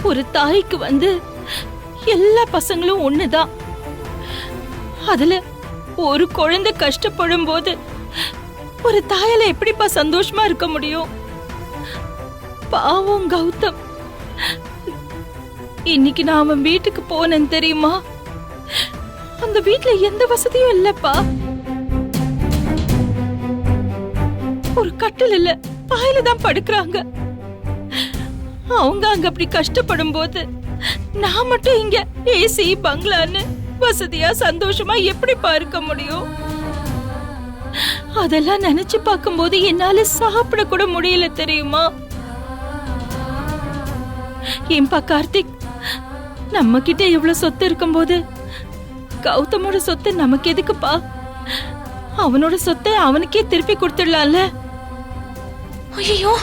ஒரு தாய்க்கு எல்லா பசங்களும் ஒண்ணுதான். அதுல ஒரு குழந்தை கஷ்டப்படும் போது ஒரு தாயால எப்படிப்பா சந்தோஷமா இருக்க முடியும்? பாவம் கௌதம். இன்னைக்கு நான் அவன் வீட்டுக்கு போனேன் தெரியுமா? அந்த வீட்டுல எந்த வசதியும் இல்லப்பா. ஒரு கட்டில் இல்ல, பாயில தான் படுக்கிறாங்க. அவங்க அங்க அப்படி கஷ்டப்படும் போது நான் மட்டும் இங்க ஏசி பங்களான்னு வசதியா சந்தோஷமா எப்படிப்பா இருக்க முடியும்? அதெல்லாம் நினைச்சு பார்க்கும்போது என்னால சாப்பிட கூட முடியல தெரியுமா? ஏன்பா கார்த்திக், நம்ம கிட்ட இவ்வளவு சொத்து இருக்கும்போது கௌதமோட சொத்து நமக்கு எதுக்குப்பா? அவனோட சொத்தை அவனுக்கே திருப்பி கொடுத்துடலாம்ல. ஐயோ